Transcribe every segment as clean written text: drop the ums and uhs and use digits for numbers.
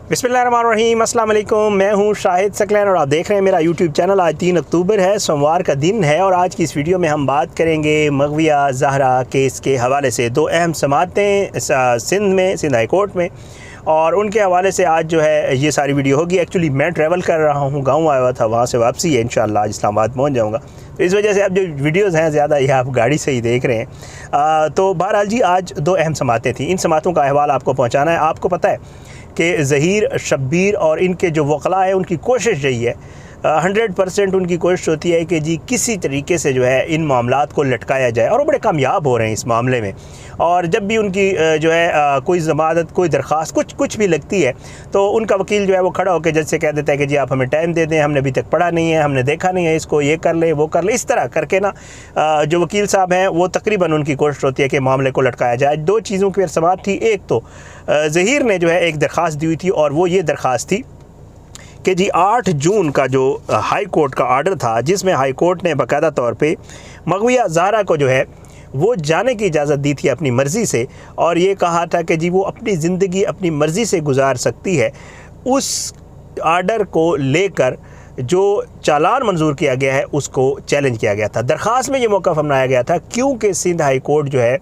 बिस्मिल्लाहिर्रहमानिर्रहीम, अस्सलाम वालेकुम। मैं हूं शाहिद सकलैन और आप देख रहे हैं मेरा यूट्यूब चैनल। आज 3 अक्टूबर है, सोमवार का दिन है और आज की इस वीडियो में हम बात करेंगे मगविया ज़हरा केस के हवाले से। 2 अहम समातें सिंध में, सिंध हाई कोर्ट में, और उनके हवाले से आज जो है ये सारी वीडियो होगी। एक्चुअली मैं ट्रैवल कर रहा हूँ, गाँव आया हुआ था, वहाँ से वापसी है, इंशाल्लाह आज इस्लामाबाद पहुँच जाऊँगा। तो इस वजह से अब जो वीडियोज़ हैं ज़्यादा ये आप गाड़ी से ही देख रहे हैं। तो बहरहाल जी, आज 2 अहम समातें थी। इन समातों का अहवाल आपको पहुँचाना है। आपको पता है कि ज़हीर, शब्बीर और इनके जो वकला है उनकी कोशिश यही है, 100% उनकी कोशिश होती है कि जी किसी तरीके से जो है इन मामलात को लटकाया जाए, और वो बड़े कामयाब हो रहे हैं इस मामले में। और जब भी उनकी जो है कोई ज़मानत, कोई दरख्वास्त, कुछ भी लगती है तो उनका वकील जो है वो खड़ा होकर जज से कह देता है कि जी आप हमें टाइम दे दें, हमने अभी तक पढ़ा नहीं है, हमने देखा नहीं है इसको, ये कर ले वो कर ले। इस तरह करके ना जो वकील साहब हैं वो तकरीबन उनकी कोशिश होती है कि मामले को लटकाया जाए। 2 चीज़ों की समात थी। एक तो ज़हीर ने जो है एक दरख्वास्त दी हुई थी, और वो ये दरख्वास्त थी कि जी 8 जून का जो हाई कोर्ट का आर्डर था, जिसमें हाई कोर्ट ने बाकायदा तौर पे मगविया ज़हरा को जो है वो जाने की इजाज़त दी थी अपनी मर्ज़ी से, और ये कहा था कि जी वो अपनी ज़िंदगी अपनी मर्ज़ी से गुजार सकती है। उस आर्डर को लेकर जो चालान मंजूर किया गया है उसको चैलेंज किया गया था। दरख्वास्त में ये मौक़िफ़ अपनाया गया था क्योंकि सिंध हाई कोर्ट जो है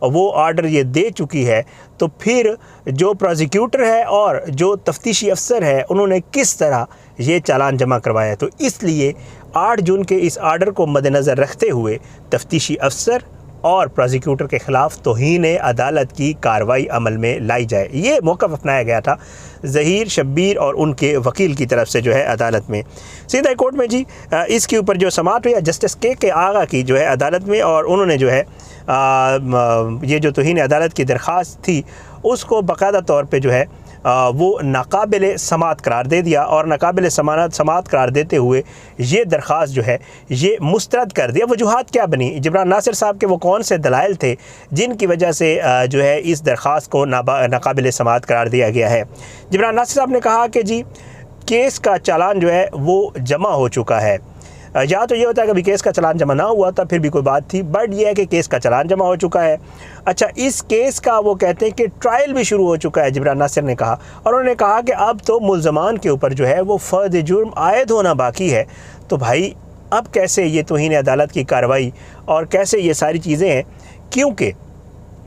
वो आर्डर ये दे चुकी है, तो फिर जो प्रोसिक्यूटर है और जो तफ्तीशी अफसर है उन्होंने किस तरह ये चालान जमा करवाया। तो इसलिए 8 जून के इस आर्डर को मद्देनज़र रखते हुए तफ्तीशी अफसर और प्रोसिक्यूटर के ख़िलाफ़ तौहीन अदालत की कार्रवाई अमल में लाई जाए, ये मौक़िफ़ अपनाया गया था ज़हीर, शब्बीर और उनके वकील की तरफ से जो है अदालत में। सिंध हाई कोर्ट में जी इसके ऊपर जो समाअत हुई जस्टिस के आगा की जो है अदालत में, और उन्होंने जो है ये जो तौहीन अदालत की दरख्वास्त थी उसको बाकायदा तौर पे जो है वो नाकाबिल समाअत करार दे दिया, और नाकाबिल समाअत करार देते हुए ये दरख्वास्त जो है ये मुस्तरद कर दिया। वजूहात क्या बनी, जिब्रान नासिर साहब के वो कौन से दलाइल थे जिनकी वजह से जो है इस दरख्वास्त को नाकाबिल समाअत करार दिया गया है। जिब्रान नासिर साहब ने कहा कि जी केस का चालान जो है वो जमा हो चुका है। या तो ये होता है कि अभी केस का चालान जमा ना हुआ था फिर भी कोई बात थी, बट ये है कि केस का चालान जमा हो चुका है। अच्छा, इस केस का वो कहते हैं कि ट्रायल भी शुरू हो चुका है, जिब्रान नासिर ने कहा, और उन्होंने कहा कि अब तो मुल्ज़मान के ऊपर जो है वो फ़र्द जुर्म आयद होना बाकी है। तो भाई अब कैसे ये तौहीन अदालत की कार्रवाई और कैसे ये सारी चीज़ें हैं, क्योंकि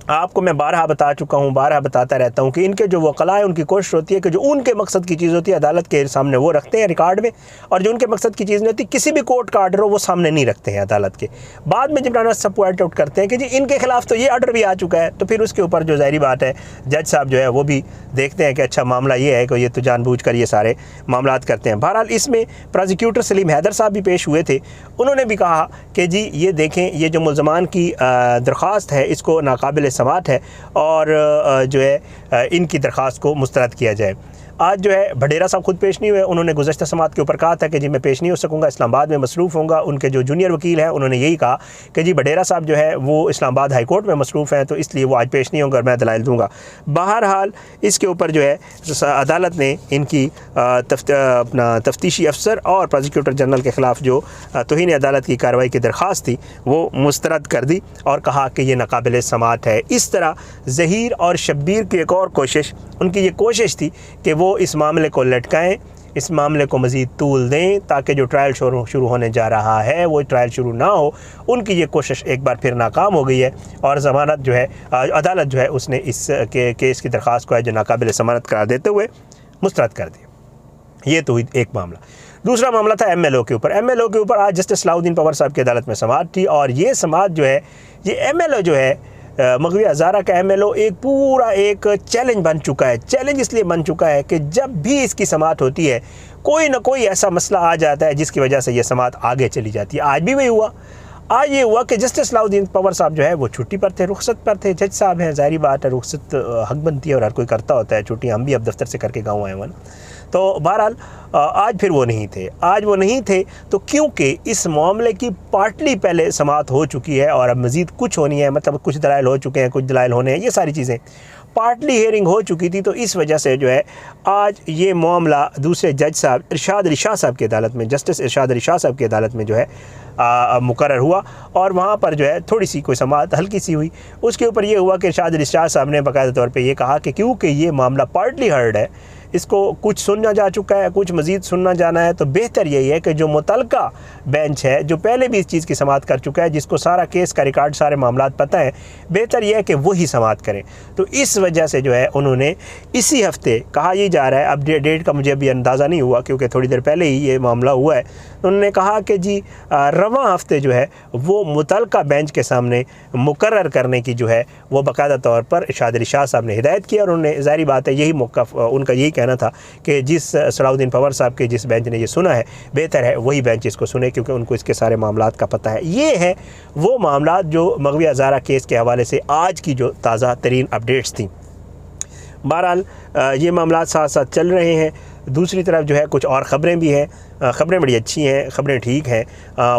आपको मैं बारहा बता चुका हूँ, बारहा बताता रहता हूँ कि इनके जो वकला है उनकी कोशिश होती है कि जो उनके मकसद की चीज़ होती है अदालत के सामने वो रखते हैं रिकॉर्ड में, और जो उनके मकसद की चीज़ नहीं होती, किसी भी कोर्ट का आर्डर हो वो सामने नहीं रखते हैं अदालत के। बाद में जिब्रान सब पॉइंट आउट करते हैं कि जी इनके खिलाफ़ तो ये आर्डर भी आ चुका है, तो फिर उसके ऊपर जो ज़ाहिरी बात है जज साहब जो है वो भी देखते हैं कि अच्छा मामला ये है कि ये तो जानबूझकर ये सारे मामलात करते हैं। बहरहाल इसमें प्रोसिक्यूटर सलीम हैदर साहब भी पेश हुए थे, उन्होंने भी कहा कि जी ये देखें, ये जो मुल्ज़मान की दरख्वास्त है इसको नाकाबिल समाअत है और जो है इनकी दरख्वास्त को मुस्तरद किया जाए। आज जो है भडेरा साहब खुद पेश नहीं हुए, उन्होंने गुज़श्ता समाअत के ऊपर कहा था कि जी मैं पेश नहीं हो सकूँगा, इस्लामाबाद में मसरूफ़ होऊंगा। उनके जो जूनियर वकील हैं उन्होंने यही कहा कि जी भडेरा साहब जो है वो इस्लामाबाद हाई कोर्ट में मसरूफ़ हैं, तो इसलिए वो आज पेश नहीं होंगे और मैं दलाइल दूँगा। बहरहाल इसके ऊपर जो है अदालत ने इनकी अपना तफ्तीशी अफसर और प्रोसिक्यूटर जनरल के ख़िलाफ़ जो तौहीन अदालत की कार्रवाई की दरख्वास्त थी वो मुस्तरद कर दी और कहा कि ये नाकाबिल समाअत है। इस तरह ज़हीर और शब्बीर की एक और कोशिश, उनकी ये कोशिश थी कि वो इस मामले को लटकाएं, इस मामले को मज़ीद तूल दें ताकि जो ट्रायल शुरू होने जा रहा है वो ट्रायल शुरू ना हो। उनकी ये कोशिश एक बार फिर नाकाम हो गई है, और ज़मानत जो है अदालत जो है उसने इस केस की दरख्वास्त को है जो नाकाबिल समाअत करार देते हुए मुस्तरद कर दिया। ये तो हुई एक मामला। दूसरा मामला था MLO के ऊपर। MLO के ऊपर आज जस्टिस सलाउद्दीन पवार साहब की अदालत में समाअत थी, और ये समाअत जो है ये MLO जो है मगविया ज़हरा का MLO एक पूरा एक चैलेंज बन चुका है। चैलेंज इसलिए बन चुका है कि जब भी इसकी समाअत होती है कोई ना कोई ऐसा मसला आ जाता है जिसकी वजह से ये समाअत आगे चली जाती है। आज भी वही हुआ। आज ये हुआ कि जस्टिस सलाउद्दीन पवार साहब जो है वो छुट्टी पर थे, रुखसत पर थे। जज साहब हैं, ज़ाहिरी बात है रुखसत हक बनती है और हर कोई करता होता है छुट्टी, हम भी अब दफ्तर से करके गाँव आए हुए ना। तो बहरहाल आज फिर वो नहीं थे। आज वो नहीं थे तो क्योंकि इस मामले की पार्टली पहले समाअत हो चुकी है और अब मज़ीद कुछ होनी है, मतलब कुछ दलाइल हो चुके हैं, कुछ दलाइल होने हैं, ये सारी चीज़ें पार्टली हियरिंग हो चुकी थी। तो इस वजह से जो है आज ये मामला दूसरे जज साहब इरशाद अली शाह साहब की अदालत में, जस्टिस इरशाद अली शाह साहब की अदालत में जो है मुकर्रर हुआ, और वहाँ पर जो है थोड़ी सी कोई समाअत हल्की सी हुई। उसके ऊपर ये हुआ कि इरशाद अली शाह साहब ने बाकायदा तौर पे ये कहा कि क्योंकि ये मामला पार्टली हर्ड है, इसको कुछ सुनना जा चुका है, कुछ मज़ीद सुनना जाना है, तो बेहतर यही है कि जो मुतलका बेंच है, जो पहले भी इस चीज़ की समाअत कर चुका है, जिसको सारा केस का रिकॉर्ड, सारे मामलात पता है, बेहतर यह है कि वही समाअत करें। तो इस वजह से जो है उन्होंने इसी हफ्ते, कहा यह जा रहा है, अब डेट का मुझे अभी अंदाज़ा नहीं हुआ क्योंकि थोड़ी देर पहले ही ये मामला हुआ है, तो उन्होंने कहा कि जी रवां हफ्ते जो है वो मुतलका बेंच के सामने मुकर्रर करने की जो है वो बाकायदा तौर पर इरशाद अली शाह साहब ने हिदायत की। और उन्होंने ज़ाहिर बात है यही मौका, उनका यही कहना था कि जिस सलाउद्दीन पवार साहब के जिस बेंच ने ये सुना है, बेहतर है वही बेंच इसको सुने, क्योंकि उनको इसके सारे मामलात का पता है। ये है वो मामलात जो मग़विया ज़हरा केस के हवाले से आज की जो ताज़ा तरीन अपडेट्स थी। बहरहाल ये मामलात साथ साथ चल रहे हैं। दूसरी तरफ जो है कुछ और ख़बरें भी हैं, ख़बरें बड़ी अच्छी हैं, ख़बरें ठीक हैं।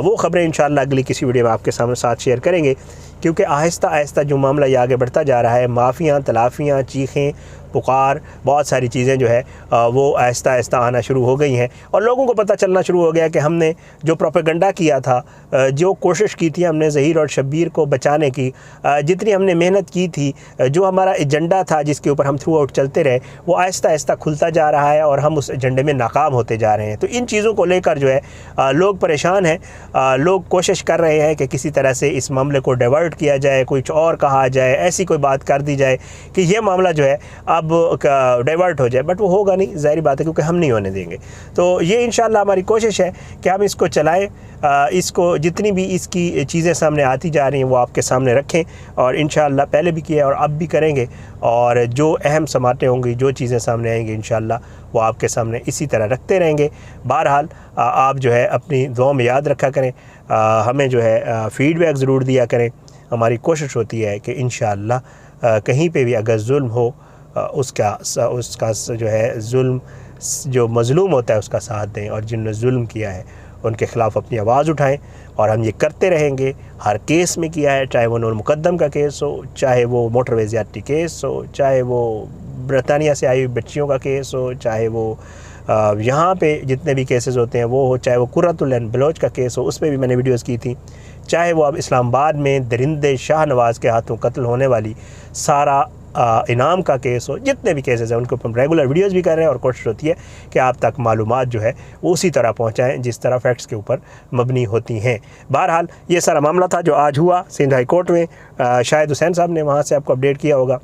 वो ख़बरें इंशाअल्लाह अगली किसी वीडियो में आपके साथ शेयर करेंगे, क्योंकि आहिस्ता आहिस्ता जो मामला ये आगे बढ़ता जा रहा है, माफ़ियाँ, तलाफ़ियाँ, चीखें, पुकार, बहुत सारी चीज़ें जो है वो आहिस्ता आहिस्ता आना शुरू हो गई हैं और लोगों को पता चलना शुरू हो गया कि हमने जो प्रोपेगेंडा किया था, जो कोशिश की थी हमने ज़हीर और शब्बीर को बचाने की, जितनी हमने मेहनत की थी, जो हमारा एजेंडा था जिसके ऊपर हम थ्रू आउट चलते रहे, वो आहिस्ता आहिस्ता खुलता जा रहा है और हम उस एजेंडे में नाकाम होते जा रहे हैं। तो इन चीज़ों को लेकर जो है लोग परेशान हैं, लोग कोशिश कर रहे हैं कि किसी तरह से इस मामले को डाइवर्ट किया जाए, कुछ और कहा जाए, ऐसी कोई बात कर दी जाए कि ये मामला जो है अब डाइवर्ट हो जाए, बट वो होगा नहीं, ज़ाहिर बात है, क्योंकि हम नहीं होने देंगे। तो ये इंशाअल्लाह हमारी कोशिश है कि हम इसको चलाएं, इसको जितनी भी इसकी चीज़ें सामने आती जा रही हैं वो आपके सामने रखें, और इंशाअल्लाह पहले भी किया और अब भी करेंगे, और जो अहम समातें होंगी, जो चीज़ें सामने आएंगी, इंशाअल्लाह वो आपके सामने इसी तरह रखते रहेंगे। बहरहाल आप जो है अपनी दुआ में याद रखा करें, हमें जो है फ़ीडबैक ज़रूर दिया करें। हमारी कोशिश होती है कि इंशाअल्लाह कहीं पे भी अगर जुल्म हो, उसका जो है जुल्म, जो मज़लूम होता है उसका साथ दें, और जिन्होंने जुल्म किया है उनके ख़िलाफ़ अपनी आवाज़ उठाएं, और हम ये करते रहेंगे। हर केस में किया है, चाहे वो नूर मुकद्दम का केस हो, चाहे वो मोटरवे ज़्यादती केस हो, चाहे वो बरतानिया से आई हुई बच्चियों का केस हो, चाहे वो यहाँ पे जितने भी केसेस होते हैं वो हो, चाहे वो कुर्रतुल ऐन बलोच का केस हो, उस पर भी मैंने वीडियोज़ की थी, चाहे वो अब इस्लामाबाद में दरिंदे शाह नवाज़ के हाथों कत्ल होने वाली सारा इनाम का केस हो, जितने भी केसेस हैं उनके ऊपर हम रेगुलर वीडियोज़ भी कर रहे हैं, और कोशिश होती है कि आप तक मालूमात जो है वो उसी तरह पहुँचाएँ जिस तरह फैक्ट्स के ऊपर मबनी होती हैं। बहरहाल ये सारा मामला था जो आज हुआ सिंध हाई कोर्ट में। शाहिद हुसैन साहब ने वहाँ से आपको अपडेट किया होगा।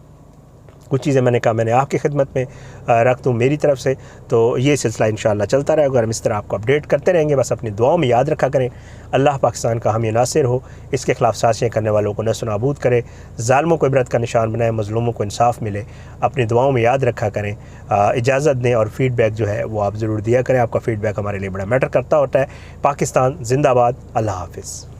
कुछ चीज़ें मैंने कहा मैंने आपकी खिदमत में रख दूँ मेरी तरफ से, तो ये सिलसिला इंशाअल्लाह चलता रहेगा, हम इस तरह आपको अपडेट करते रहेंगे। बस अपनी दुआओं में याद रखा करें, अल्लाह पाकिस्तान का हामी नासिर हो, इसके ख़िलाफ़ साजिशें करने वालों को नस्व नाबूद करे, ज़ालिमों को इबरत का निशान बनाए, मज़लूमों को इंसाफ मिले। अपनी दुआओं में याद रखा करें, इजाज़त दें, और फ़ीडबैक जो है वो आप ज़रूर दिया करें। आपका फ़ीडबैक हमारे लिए बड़ा मैटर करता होता है। पाकिस्तान ज़िंदाबाद। अल्लाह हाफ़िज़।